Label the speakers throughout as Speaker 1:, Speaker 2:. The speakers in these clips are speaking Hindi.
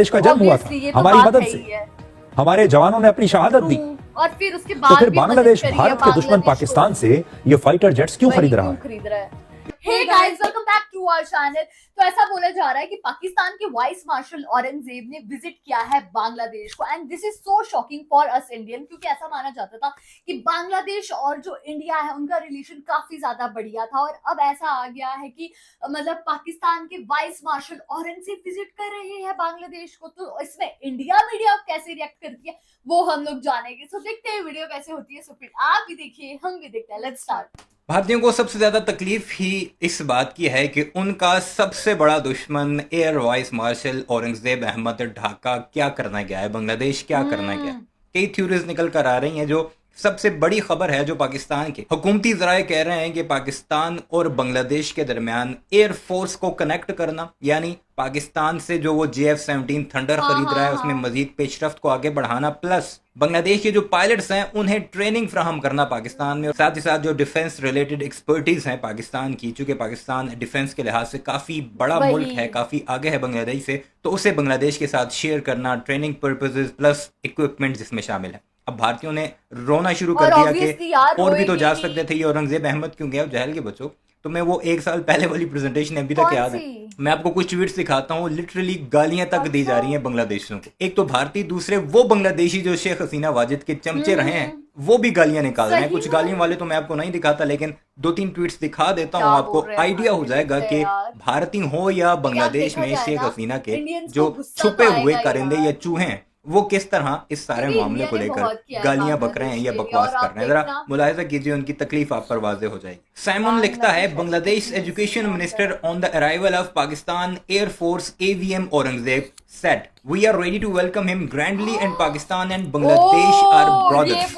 Speaker 1: देश का जन्म हुआ था
Speaker 2: Obviously, ये तो
Speaker 1: हमारी
Speaker 2: बात
Speaker 1: मदद
Speaker 2: है
Speaker 1: से।
Speaker 2: ही है।
Speaker 1: हमारे जवानों ने अपनी शहादत दी,
Speaker 2: और फिर उसके
Speaker 1: तो
Speaker 2: बाद
Speaker 1: फिर
Speaker 2: भी
Speaker 1: बांग्लादेश
Speaker 2: मदद करी है
Speaker 1: भारत के दुश्मन
Speaker 2: बांग्लादेश को।
Speaker 1: पाकिस्तान से ये फाइटर जेट्स क्यों
Speaker 2: वही
Speaker 1: खरीद रहा
Speaker 2: क्यों
Speaker 1: है?
Speaker 2: खरीद रहा है? Hey guys, welcome back to our channel. तो ऐसा बोला जा रहा है कि पाकिस्तान के वाइस मार्शल औरंगजेब ने विजिट किया है बांग्लादेश को, and this is so shocking for us Indian, क्योंकि ऐसा माना जाता था कि बांग्लादेश और जो इंडिया है उनका रिलेशन काफी ज्यादा बढ़िया था, और अब ऐसा आ गया है कि मतलब पाकिस्तान के वाइस मार्शल औरंगजेब विजिट कर रहे हैं बांग्लादेश को। तो इसमें इंडिया मीडिया कैसे रिएक्ट करती है वो हम लोग जानेंगे। सो देखते हैं वीडियो कैसे होती है। सो फिर आप भी देखिए, हम भी देखते हैं। Let's start.
Speaker 3: भारतीयों को सबसे ज़्यादा तकलीफ ही इस बात की है कि उनका सबसे बड़ा दुश्मन air vice marshal Aurangzeb Ahmad Dhaka क्या करना गया है, बांग्लादेश क्या करना गया है। कई थ्योरीज निकल कर आ रही हैं। जो सबसे बड़ी खबर है जो पाकिस्तान के हुकूमती ज़राए कह रहे हैं कि पाकिस्तान और बांग्लादेश के दरमियान एयर फोर्स को कनेक्ट करना, यानी पाकिस्तान से जो वो JF-17 थंडर खरीद रहा है उसमें मजीद पेशरफ्त को आगे बढ़ाना, प्लस बांग्लादेश के जो पायलट्स हैं उन्हें ट्रेनिंग फ्राहम करना पाकिस्तान में, और साथ ही साथ जो डिफेंस रिलेटेड एक्सपर्टीज हैं पाकिस्तान की, चूंकि पाकिस्तान डिफेंस के लिहाज से काफ़ी बड़ा मुल्क है, काफ़ी आगे है बांग्लादेश से, तो उसे बांग्लादेश के साथ शेयर करना, ट्रेनिंग पर्पजेज प्लस इक्विपमेंट जिसमें शामिल है। अब भारतीयों ने रोना शुरू कर दिया कि और भी तो जा सकते थे, ये औरंगजेब अहमद क्यों गया जहल के बच्चों। तो मैं वो 1 साल पहले वाली प्रेजेंटेशन अभी तक याद है, मैं आपको कुछ ट्वीट्स दिखाता हूँ। लिटरली गालियां तक दी जा रही हैं बांग्लादेशियों को। एक तो भारतीय, दूसरे वो बांग्लादेशी जो शेख हसीना वाजिद के चमचे रहे हैं वो भी गालियां निकाल रहे हैं। कुछ गालियों वाले तो मैं आपको नहीं दिखाता, लेकिन 2-3 ट्वीट्स दिखा देता हूँ, आपको आइडिया हो जाएगा कि भारतीय हो या बांग्लादेश में शेख हसीना के जो छुपे हुए कारिंदे या चूहे हैं वो किस तरह इस सारे मामले को लेकर गालियां बक रहे हैं या बकवास कर रहे हैं। जरा मुलाहिजा कीजिए, उनकी तकलीफ आप पर वाज़ेह हो जाएगी। साइमन लिखता है, Bangladesh education minister on the arrival of Pakistan air force AVM Aurangzeb said we are ready to welcome him grandly and Pakistan and Bangladesh are brothers।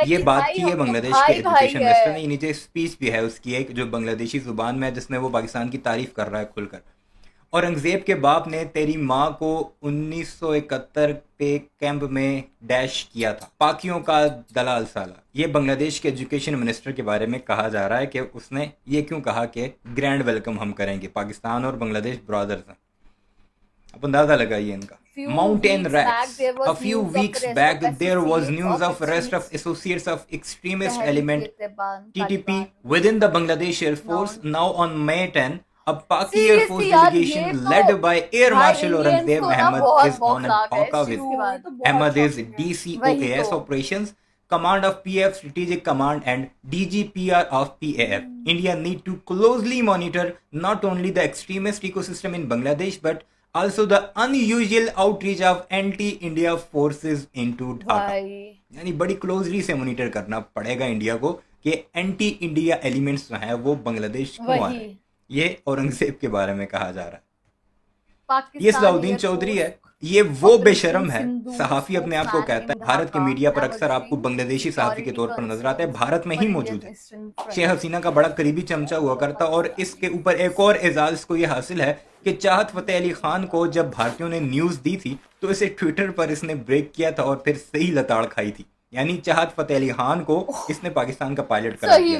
Speaker 3: ये बात की है बांग्लादेश के एजुकेशन मिनिस्टर ने। नीचे स्पीच भी है उसकी एक जो बांग्लादेशी जुबान में है, जिसमें वो पाकिस्तान की तारीफ कर रहा है खुलकर। औरंगजेब के बाप ने तेरी माँ को 1971 पे कैंप में डैश किया था, पाकियों का दलाल साला। ये बांग्लादेश के एजुकेशन मिनिस्टर के बारे में कहा जा रहा है कि उसने ये क्यों कहा कि ग्रैंड वेलकम हम करेंगे, पाकिस्तान और बांग्लादेश ब्रदर्स हैं। अब अंदाजा लगाइए इनका। Mountain rats. A few weeks back, there was news of arrest of associates of extremist element TTP within the Bangladesh Air Force. Now on May 10, a Paki Air Force delegation led by Air Marshal Aurangzeb Ahmad is on a Dhaka visit. Ahmad is DCOAS Operations Command of PF Strategic Command and DGPR of PAF. India need to closely monitor not only the extremist ecosystem in Bangladesh but also the unusual outreach of anti-India forces into Dhaka. यानी बड़ी क्लोजली से मॉनिटर करना पड़ेगा इंडिया को कि एंटी इंडिया एलिमेंट्स जो हैं वो बांग्लादेश क्यों आ रहे हैं। ये औरंगजेब के बारे में कहा जा रहा है। ये सलाउद्दीन चौधरी है, ये वो बेशरम है सहाफी अपने आप को कहता है। भारत के मीडिया पर अक्सर आपको बांग्लादेशी सहाफी के तौर पर नजर आता है, भारत में ही मौजूद है। शेख हसीना का बड़ा करीबी चमचा हुआ करता, और इसके ऊपर एक और एजाज को ये हासिल है कि चाहत फतेह अली खान को जब भारतीयों ने न्यूज दी थी तो इसे ट्विटर पर इसने ब्रेक किया था और फिर सही लताड़ खाई थी। यानी चाहत फतेह अली खान को इसने पाकिस्तान का पायलट करा दिया।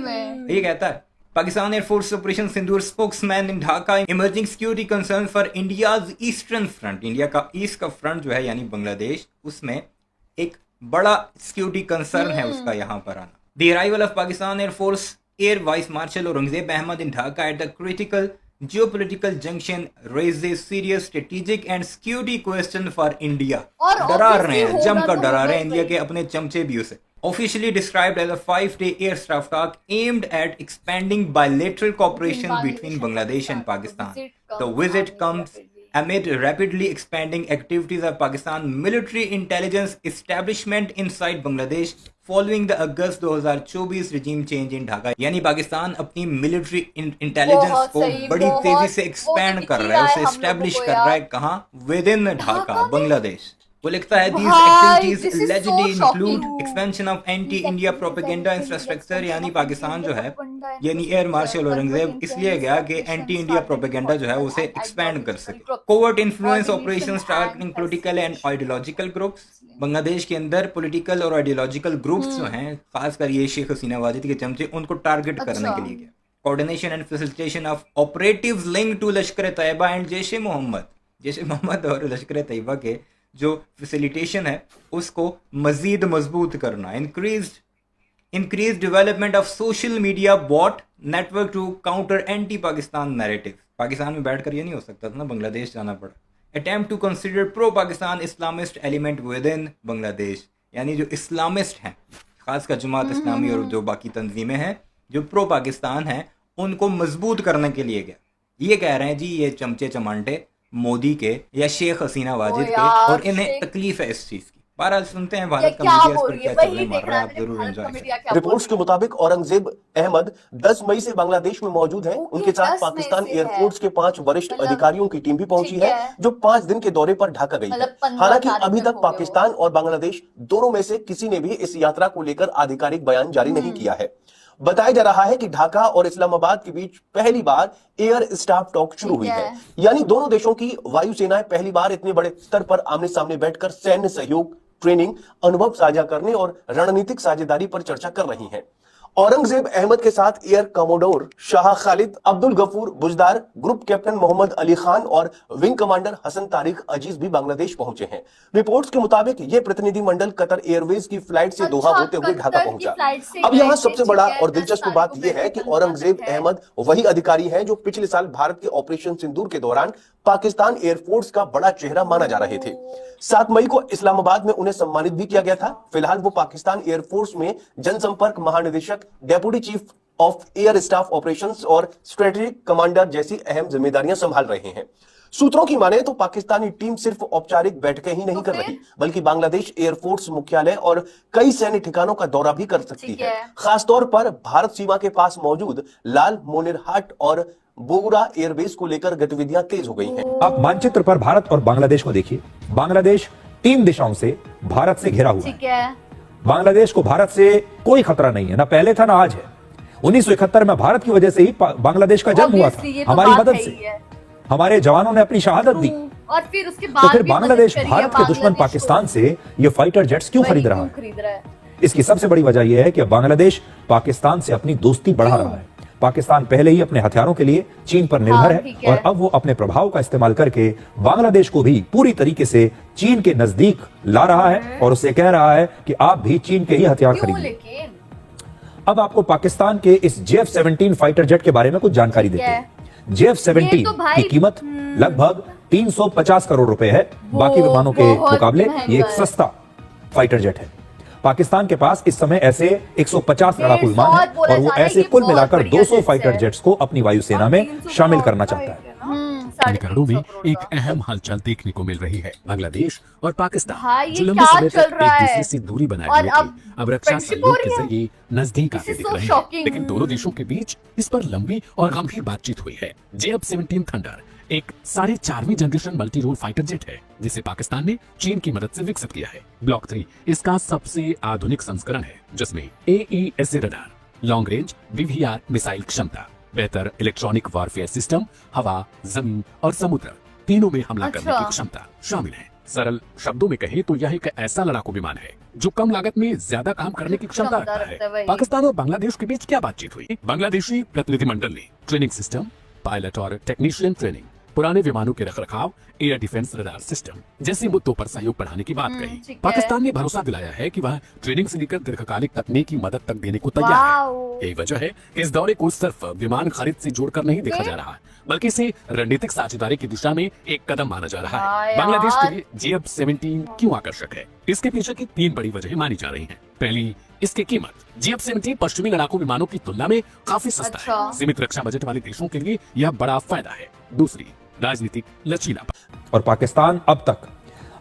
Speaker 3: ये कहता है, Pakistan Air Force Operation Sindoor spokesman in Dhaka emerging security concerns for India's eastern front। India का ईस्ट का फ्रंट जो है यानी बांग्लादेश, उसमें एक बड़ा सिक्योरिटी कंसर्न है उसका यहाँ पर आना। The arrival of Pakistan Air Force Air Vice Marshal Aurangzeb Ahmad in Dhaka at the critical geopolitical junction raises serious strategic and security question for India। डरा रहे हैं, जमकर डरा रहे हैं इंडिया के अपने चमचे भी उसे। Officially described as a 5-day air staff talk aimed at expanding bilateral cooperation between Bangladesh and Pakistan. The visit comes amid rapidly expanding activities of Pakistan military intelligence establishment inside Bangladesh following the August 2024 regime change in Dhaka। यानी पाकिस्तान अपनी मिलिट्री इंटेलिजेंस को बड़ी तेजी से एक्सपैंड कर रहा है, उसे एस्टेब्लिश कर रहा है। कहाँ? With in Dhaka, Bangladesh. वो लिखता है, these activities allegedly include expansion of anti-India propaganda infrastructure। यानी पाकिस्तान जो है यानी एयर मार्शल औरंगजेब इसलिए गया कि एंटी इंडिया प्रोपेगेंडा जो है उसे एक्सपैंड कर सके। Covert influence operations targeting political and ideological groups. Bangladesh के अंदर पॉलिटिकल और आइडियोलॉजिकल ग्रुप्स जो हैं, खासकर ये शेख हसीना वाजिद के चमचे, उनको टारगेट करने के लिए गया। Coordination and facilitation of operatives linked to Lashkar Taiba and Jaish e Mohammad. Jaish e Mohammad और लश्कर तैयबा के जो फैसिलिटेशन है उसको मजीद मजबूत करना, increase development of social media bot network to counter anti Pakistan narrative. Pakistan में बैठकर ये नहीं हो सकता था ना, बांग्लादेश जाना पड़ा। Attempt to consider pro Pakistan Islamist element within Bangladesh, यानी जो इस्लामिस्ट हैं, खासकर जमात इस्लामी और जो बाकी तंजीमें हैं जो प्रो पाकिस्तान हैं, उनको मजबूत करने के लिए गया। ये कह रहे हैं जी ये चमचे चमांटे मोदी के या शेख हसीना वाजिद के, और इन्हें तकलीफ है इस चीज की। बहरहाल सुनते हैं भारत का
Speaker 2: क्या
Speaker 3: मीडिया इस
Speaker 2: बोल
Speaker 3: पर
Speaker 2: रही है,
Speaker 3: क्या चल
Speaker 2: वही
Speaker 3: रहा है,
Speaker 2: देख
Speaker 3: मार
Speaker 2: रहा
Speaker 3: रहा
Speaker 2: है
Speaker 3: है, आप जरूर
Speaker 2: भारत
Speaker 3: एंजॉय
Speaker 2: का
Speaker 3: करें।
Speaker 2: मीडिया क्या बोल
Speaker 4: रिपोर्ट्स के मुताबिक औरंगजेब अहमद 10 मई से बांग्लादेश में मौजूद हैं।
Speaker 2: ओके,
Speaker 4: उनके साथ
Speaker 2: 10 मई
Speaker 4: पाकिस्तान
Speaker 2: से है।
Speaker 4: एयरफोर्स के 5 वरिष्ठ
Speaker 2: मतलब
Speaker 4: अधिकारियों की टीम भी पहुंची
Speaker 2: ठीक
Speaker 4: है,
Speaker 2: है।
Speaker 4: जो 5 दिन के दौरे पर ढाका गई है।
Speaker 2: मतलब 15
Speaker 4: हालांकि
Speaker 2: तारीख
Speaker 4: अभी
Speaker 2: तक
Speaker 4: तक
Speaker 2: हो गए
Speaker 4: पाकिस्तान और बांग्लादेश दोनों में से किसी ने भी इस यात्रा को लेकर आधिकारिक बयान जारी नहीं किया है। बताया जा रहा है कि ढाका और इस्लामाबाद के बीच पहली बार एयर स्टाफ टॉक शुरू हुई
Speaker 2: ठीक
Speaker 4: है,
Speaker 2: है।
Speaker 4: यानी दोनों देशों की वायुसेनाएं पहली बार इतने बड़े स्तर पर आमने सामने बैठकर सैन्य सहयोग, ट्रेनिंग, अनुभव साझा करने और रणनीतिक साझेदारी पर चर्चा कर रही हैं। औरंगजेब अहमद के साथ air commodore Shah Khalid, Abdul Ghafoor Buzdar, group captain Mohammad Ali Khan और विंग कमांडर हसन तारिक अजीज भी बांग्लादेश पहुंचे हैं। रिपोर्ट्स के मुताबिक ये प्रतिनिधिमंडल कतर एयरवेज की फ्लाइट से दोहा
Speaker 2: अच्छा,
Speaker 4: होते हुए ढाका
Speaker 2: कतर की
Speaker 4: पहुंचा।
Speaker 2: फ्लाइट से
Speaker 4: अब यहाँ
Speaker 2: गए थे,
Speaker 4: सबसे
Speaker 2: ठीक
Speaker 4: बड़ा
Speaker 2: है,
Speaker 4: और
Speaker 2: 10
Speaker 4: दिलचस्प
Speaker 2: तारीख
Speaker 4: बात
Speaker 2: को
Speaker 4: यह है कि
Speaker 2: पहले
Speaker 4: औरंगजेब
Speaker 2: है।
Speaker 4: अहमद वही अधिकारी हैं जो पिछले साल भारत के ऑपरेशन सिंदूर के दौरान पाकिस्तान एयरफोर्स का बड़ा चेहरा माना जा रहे थे। 7 मई को इस्लामाबाद में उन्हें सम्मानित भी किया गया था। फिलहाल वो पाकिस्तान एयरफोर्स में जनसंपर्क महानिदेशक, deputy chief of air staff operations और स्ट्रेटेजिक कमांडर जैसी अहम जिम्मेदारियां संभाल रहे हैं। सूत्रों की माने तो पाकिस्तानी टीम सिर्फ औपचारिक बैठकें ही नहीं
Speaker 2: तो
Speaker 4: कर
Speaker 2: फिर?
Speaker 4: रही, बल्कि बांग्लादेश एयरफोर्स मुख्यालय और कई सैन्य ठिकानों का दौरा भी कर सकती
Speaker 2: ठीक
Speaker 4: है।
Speaker 2: है।
Speaker 4: खासतौर पर भारत सीमा के पास मौजूद लाल मोनिरहाट और बोगुरा एयरबेस को लेकर गतिविधियां तेज हो गई हैं।
Speaker 1: आप मानचित्र पर भारत और बांग्लादेश को देखिए। बांग्लादेश 3 दिशाओं से भारत से घिरा हुआ है।
Speaker 2: ठीक है।
Speaker 1: बांग्लादेश को भारत से कोई खतरा नहीं है, ना पहले था ना आज है। 1971 में भारत की वजह से ही बांग्लादेश का जन्म हुआ
Speaker 2: Obviously, ये
Speaker 1: था,
Speaker 2: तो
Speaker 1: हमारी
Speaker 2: बात
Speaker 1: मदद
Speaker 2: है
Speaker 1: से।
Speaker 2: ही है।
Speaker 1: हमारे जवानों ने अपनी शहादत दी।
Speaker 2: और फिर उसके
Speaker 1: तो
Speaker 2: बाद
Speaker 1: फिर
Speaker 2: भी मदद
Speaker 1: बांग्लादेश
Speaker 2: करी है
Speaker 1: भारत के दुश्मन
Speaker 2: बांग्लादेश
Speaker 1: पाकिस्तान
Speaker 2: को।
Speaker 1: से ये फाइटर जेट्स क्यों
Speaker 2: वही
Speaker 1: खरीद रहा
Speaker 2: क्यों
Speaker 1: है?
Speaker 2: खरीद रहा है?
Speaker 1: इसकी सबसे बड़ी वजह यह है कि बांग्लादेश पाकिस्तान से अपनी दोस्ती बढ़ा रहा है। पाकिस्तान पहले ही अपने हथियारों के लिए चीन पर निर्भर है,
Speaker 2: ठीक है।
Speaker 1: और अब वो अपने प्रभाव का इस्तेमाल करके बांग्लादेश को भी पूरी तरीके से चीन के नजदीक ला रहा है और उससे कह रहा है कि आप भी चीन के ही हथियार
Speaker 2: क्यों
Speaker 1: खरीदिए।
Speaker 2: लेकिन?
Speaker 1: अब आपको पाकिस्तान के इस JF-17 फाइटर जेट के बारे में कुछ जानकारी देते हैं।
Speaker 2: ये
Speaker 1: JF-17
Speaker 2: तो भाई,
Speaker 1: की कीमत लगभग 350 करोड़ रुपए है। बाकी विमानों के
Speaker 2: बहुत
Speaker 1: मुकाबले
Speaker 2: महंगा
Speaker 1: ये एक
Speaker 2: है।
Speaker 1: सस्ता फाइटर जेट है। पाकिस्तान के पास इस समय ऐसे 150 लड़ाकू विमान
Speaker 2: और
Speaker 1: हैं
Speaker 2: बोला
Speaker 1: और वो
Speaker 2: जा रहा है
Speaker 1: ऐसे
Speaker 2: कि
Speaker 1: कुल
Speaker 2: बहुत
Speaker 1: मिलाकर
Speaker 2: बढ़िया
Speaker 1: 200
Speaker 2: जेट्स
Speaker 1: फाइटर
Speaker 2: है।
Speaker 1: जेट्स को अपनी वायुसेना में
Speaker 2: 300
Speaker 1: शामिल
Speaker 2: करोड़
Speaker 1: करना
Speaker 2: का
Speaker 1: चाहता है।
Speaker 5: समीकरणों में
Speaker 2: 350 करोड़
Speaker 5: एक
Speaker 2: का।
Speaker 5: अहम हलचल देखने को मिल रही है। बांग्लादेश और पाकिस्तान
Speaker 2: हाँ, ये
Speaker 5: जो लंबे
Speaker 2: क्या
Speaker 5: समय
Speaker 2: चल
Speaker 5: तक
Speaker 2: रहा
Speaker 5: एक
Speaker 2: है?
Speaker 5: दूसरे से दूरी बनाए
Speaker 2: और
Speaker 5: हुए
Speaker 2: अब
Speaker 5: थे, अब रक्षा
Speaker 2: friendship हो
Speaker 5: सहयोग के
Speaker 2: रही है?
Speaker 5: जरिए नजदीक
Speaker 2: This
Speaker 5: आते
Speaker 2: is
Speaker 5: दिख
Speaker 2: so
Speaker 5: रहे हैं।
Speaker 2: shocking.
Speaker 5: लेकिन दोनों देशों के बीच इस पर लंबी और गंभीर बातचीत हुई है। JF-17 थंडर एक 4.5वीं generation multi role fighter jet है, जिसे पाकिस्तान ने चीन की मदद से विकसित किया है। ब्लॉक 3 इसका सबसे आधुनिक संस्करण है, जिसमें AESA radar, long range VVR missile क्षमता, बेहतर इलेक्ट्रॉनिक वॉरफेयर सिस्टम, हवा, जमीन और समुद्र तीनों में हमला करने
Speaker 2: अच्छा।
Speaker 5: की क्षमता शामिल है। सरल शब्दों में कहें तो यह एक ऐसा लड़ाकू विमान है जो कम लागत में ज्यादा काम करने की क्षमता
Speaker 2: क्षमता
Speaker 5: रखता
Speaker 2: रखता है,
Speaker 5: है।
Speaker 2: वही।
Speaker 5: पाकिस्तान और बांग्लादेश के बीच क्या बातचीत हुई? बांग्लादेशी प्रतिनिधिमंडल ने ट्रेनिंग सिस्टम, पायलट और टेक्नीशियन ट्रेनिंग, पुराने विमानों के रखरखाव, एयर डिफेंस रडार सिस्टम जैसे मुद्दों पर सहयोग बढ़ाने की बात
Speaker 2: ठीक
Speaker 5: कही।
Speaker 2: है।
Speaker 5: पाकिस्तान ने भरोसा दिलाया है कि वह ट्रेनिंग से लेकर दीर्घकालिक तकनीकी मदद तक देने को तैयार
Speaker 2: वाओ।
Speaker 5: है। यही वजह है कि इस दौरे को सिर्फ विमान खरीद से जोड़कर नहीं देखा जा रहा, बल्कि इसे रणनीतिक साझेदारी की दिशा में एक कदम माना जा रहा
Speaker 2: हाँ
Speaker 5: है। बांग्लादेश
Speaker 2: यार।
Speaker 5: के लिए JF-17 क्यों आकर्षक है? इसके पीछे की 3 बड़ी वजहें मानी जा रही हैं। पहली, इसकी कीमत। JF-17 पश्चिमी लड़ाकू विमानों की तुलना में काफी सस्ता
Speaker 2: अच्छा।
Speaker 5: है। सीमित रक्षा बजट वाले देशों के लिए यह बड़ा फायदा है। दूसरी, राजनीतिक लचीलापन।
Speaker 1: और पाकिस्तान अब तक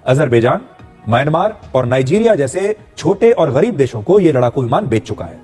Speaker 1: अजरबैजान, म्यांमार और नाइजीरिया जैसे छोटे और गरीब देशों को ये लड़ाकू विमान बेच चुका है।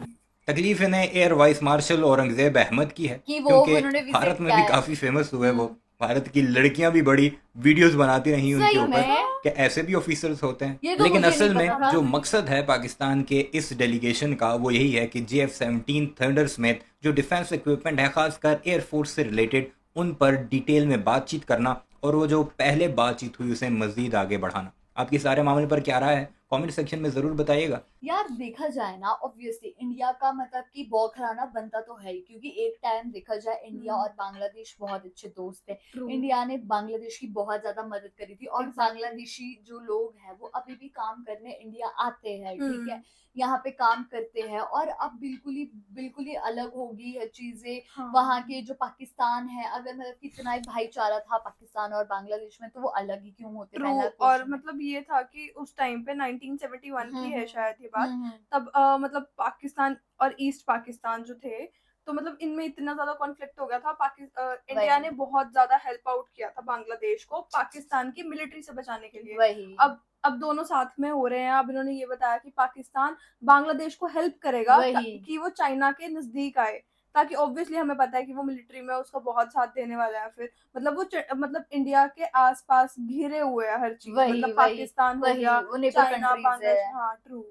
Speaker 3: तकलीफ इन्हें air vice marshal Aurangzeb Ahmed की है,
Speaker 2: कि वो उन्होंने
Speaker 3: क्योंकि
Speaker 2: visit
Speaker 3: भारत में
Speaker 2: किया
Speaker 3: भी
Speaker 2: है।
Speaker 3: काफी फेमस हुए वो। भारत की लड़कियां भी बड़ी वीडियोस बनाती रही उनके
Speaker 2: सही
Speaker 3: ऊपर
Speaker 2: में?
Speaker 3: कि ऐसे भी ऑफिसर्स होते
Speaker 2: ये
Speaker 3: हैं।
Speaker 2: तो
Speaker 3: लेकिन
Speaker 2: मुझे
Speaker 3: असल
Speaker 2: नहीं
Speaker 3: में
Speaker 2: पता था।
Speaker 3: जो मकसद है पाकिस्तान के इस डेलीगेशन का वो यही है कि JF-17 थंडर समेत जो डिफेंस इक्विपमेंट है, खासकर एयरफोर्स से रिलेटेड, उन पर डिटेल में बातचीत करना और वो जो पहले बातचीत हुई उसे मजीद आगे बढ़ाना। आपकी सारे मामले पर क्या राय है कमेंट सेक्शन में जरूर बताइएगा।
Speaker 2: यार देखा जाए ना, ऑब्वियसली इंडिया का मतलब कि बौखलाना बनता तो है ही, क्योंकि एक टाइम देखा जाए इंडिया और बांग्लादेश बहुत अच्छे दोस्त थे। इंडिया ने बांग्लादेश की बहुत ज्यादा मदद करी थी, और बांग्लादेशी जो लोग हैं वो अभी भी काम करने इंडिया आते हैं, ठीक है, यहाँ पे काम करते हैं। और अब बिल्कुल ही अलग होगी है चीजें। वहाँ के जो पाकिस्तान है, अगर मतलब कितना ही भाईचारा था पाकिस्तान और बांग्लादेश में, तो वो अलग ही क्यों होते। पहला
Speaker 6: और
Speaker 2: question।
Speaker 6: मतलब ये था कि उस टाइम पे 1971 की है शायद ये बात,
Speaker 2: हम्म,
Speaker 6: तब मतलब पाकिस्तान और ईस्ट पाकिस्तान जो थे, तो मतलब इनमें इतना ज्यादा कॉन्फ्लिक्ट हो गया था। इंडिया ने बहुत ज्यादा हेल्प आउट किया था बांग्लादेश को पाकिस्तान की मिलिट्री से बचाने के लिए।
Speaker 2: वही।
Speaker 6: अब दोनों साथ में हो रहे हैं। अब इन्होंने ये बताया कि पाकिस्तान बांग्लादेश को हेल्प करेगा
Speaker 2: वही।
Speaker 6: कि वो चाइना के नजदीक आए, ताकि ऑब्वियसली हमें पता है कि वो मिलिट्री में उसका बहुत साथ देने वाला है। फिर मतलब वो मतलब इंडिया के आसपास घिरे हुए है हर चीज,
Speaker 2: वही,
Speaker 6: मतलब
Speaker 2: वही,
Speaker 6: पाकिस्तान हो
Speaker 2: वही,
Speaker 6: गया,
Speaker 2: वो नेबर
Speaker 6: चाइना,
Speaker 2: कंट्रीज
Speaker 6: बांग्लादेश।
Speaker 2: है।
Speaker 6: हाँ ट्रू।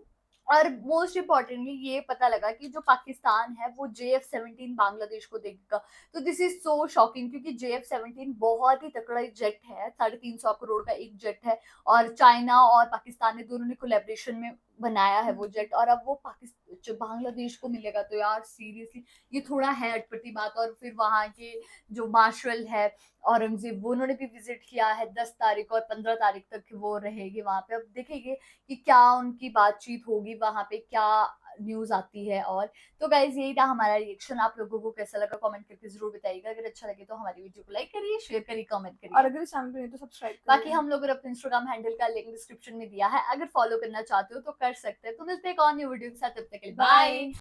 Speaker 2: और मोस्ट इम्पोर्टेंटली ये पता लगा कि जो पाकिस्तान है वो JF-17 बांग्लादेश को देगा। तो दिस इज सो शॉकिंग, क्योंकि JF-17 बहुत ही तगड़ा जेट है, 350 करोड़ का एक जेट है, और चाइना और पाकिस्तान ने दोनों ने कोलैबोरेशन में बनाया है वो जेट, और अब वो पाकिस्तान बांग्लादेश को मिलेगा। तो यार सीरियसली ये थोड़ा है अटपटी बात। और फिर वहाँ के जो मार्शल है औरंगजेब, वो उन्होंने भी विजिट किया है 10 तारीख और 15 तारीख तक वो रहेगी वहां पे। अब देखेंगे कि क्या उनकी बातचीत होगी वहां पे, क्या न्यूज आती है। और तो गाइज यही था हमारा रिएक्शन। आप लोगों को कैसा लगा कमेंट करके जरूर बताइएगा। अगर अच्छा लगे तो हमारी वीडियो को लाइक करिए, शेयर करिए, कमेंट
Speaker 6: और
Speaker 2: करिए।
Speaker 6: अगर इस चैनल पे नहीं तो सब्सक्राइब
Speaker 2: बाकी हम लोगों ने अपने इंस्टाग्राम हैंडल का लिंक डिस्क्रिप्शन में दिया है, अगर फॉलो करना चाहते हो तो कर सकते हैं। तो मिलते हैं एक और न्यू वीडियो के साथ, तब तक के लिए बाय।